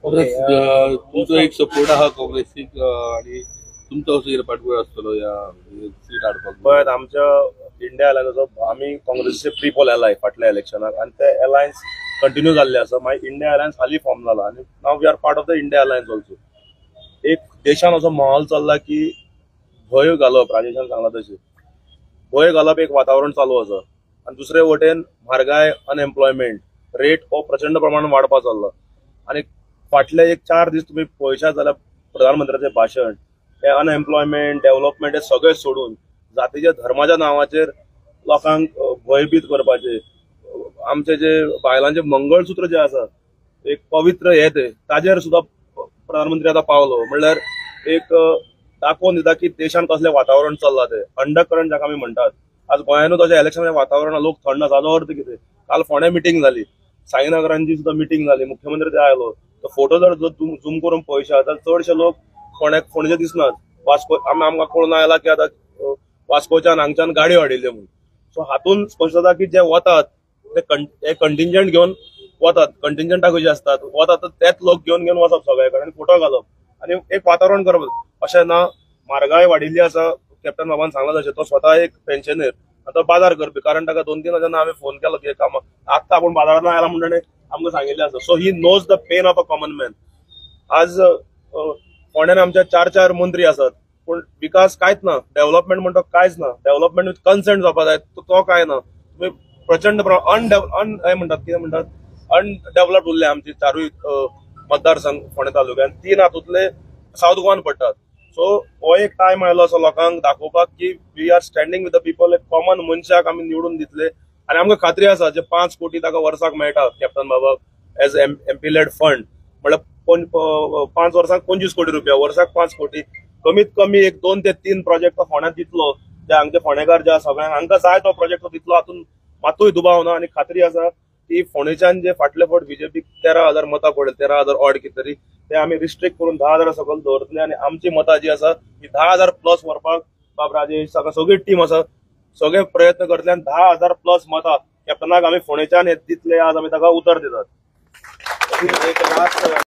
तुमचो एक सपोर्ट आहा काँग्रेसीक आणि तुमचो असो पाठबळ आसतलो या सीट हाडपाक पळय आमच्या इंडिया अलायन्सो आमी काँग्रेसीचे प्री पोल एलाय फाटल्या इलेक्शनाक आणि ते अलायन्स कंटिन्यू जाल्ले आसा मागीर इंडिया अलायन्स हाली फॉर्म जाला आणि नाव we are part of the India alliance also. एक देशान असो माहोल चल्ला की भंय घालप, राजेशान सांगला तशें भंय घालप एक वातावरण चालू आसा आणि दुसरे वटेन म्हारगाय अनएम्प्लॉयमेंट रेट हो प्रचंड प्रमाणात वाडपाक चल्ला. आणि फाटले एक 4 दीस तुम्ही पळयशात जाल्यार प्रधानमंत्र्याचे भाशण हे अनएम्प्लॉयमेंट डेव्हलपमेंट हे सगळे सोडून जातीच्या धर्माच्या नावाचेर लोकांक भयभीत करपाचे, आमचे जे बायलांचे मंगळसूत्र जे आसा एक पवित्र हे ते ताजेर सुद्धा प्रधानमंत्री आता पावलो म्हणल्यार एक दाखोवन दिता की देशान कसले वातावरण चल्ला ते अंडरकरंट जाका आमी म्हणटात. आज गोंयानूच अशें इलेक्शनाच्या वातावरणात लोक थंड आसा हाचो अर्थ कितें? काल फोंड्या मिटींग जाली, साईनगरांची सुद्धा मिटींग जाली, मुख्यमंत्री ते आयलो. तो फोटो जर झूम करून पळयशात जाल्यार चडशे लोक फोंड्याचे दिसनात. वास्को आमकां कळून आयला की आतां वास्कोच्यान हांगच्यान गाडी वाडयल्यो म्हणून. सो हातून स्पश्ट जाता की जे वतात ते कंटिंजंट घेवन वतात, कंटिंजंटा कशी असतात वतात तेच लोक घेवन घेवन वचप सगळे कडेन फोटो घालप आणि एक वातावरण करप. अशें ना म्हारगाय वाडिल्ली आसा, कॅप्टन बाबान सांगला तशें तो स्वता एक पेन्शनर आता बाजार करपी, कारण ताका 2-3 जेन्ना हांवें फोन केलो की कामाक आत्तां आपूण बाजारांत आयला म्हणून आमकां सांगिल्लें आसा. So he knows the pain of a common man. आज फोंड्यान आमच्या 4 मंत्री आसात पूण विकास कांयच ना, डेव्हलपमेंट म्हणटा कांयच ना. डेव्हलपमेंट विथ कन्सेंट जावपा जाय तो काय ना. तुम्ही प्रचंड म्हणटात कितें म्हणटात अनडेव्हलप्ड उरले आमचे 4 मतदारसंघ फोंड्या तालुक्यात. 3 हातूंतले साऊथ गोवान पडटात. सो हो एक टायम आयलो असो लोकांक दाखोवपाक की we are standing with the people. एक कॉमन मनशाक आमी निवडून दितले आणि आमकां खात्री आसा जे 5 कोटी ताका वर्साक मेळटा कॅप्टन बाबा एज एमपी लेड फंड म्हळ्यार 5 वर्साक 25 कोटी रुपया, वर्साक 5 कोटी, कमीत कमी एक 2 ते 3 प्रोजेक्ट तो फोंड्यात दितलो. जे हांगचे फोंडेकार जे सगळ्यांक हांकां जाय तो प्रोजेक्ट तो दितलो, हातून मातूय दुबाव ना. आणि खात्री आसा की फोंडेच्यान जे फाटले फावट बीजेपीक 13,000 मतां पडले, 13,000 ऑड कितें तरी, ते आमी रिस्ट्रिक्ट करून 10,000 सकयल दवरतले आणि आमची मतां जी आसा ती 10,000 प्लस व्हरपाक बाब राजेश सगळी टीम आसा, सगळे प्रयत्न करतले आणि 10,000 प्लस मतां कॅप्टनाक आमी फोंडेच्यान दितले. आज आमी ताका उतर दितात.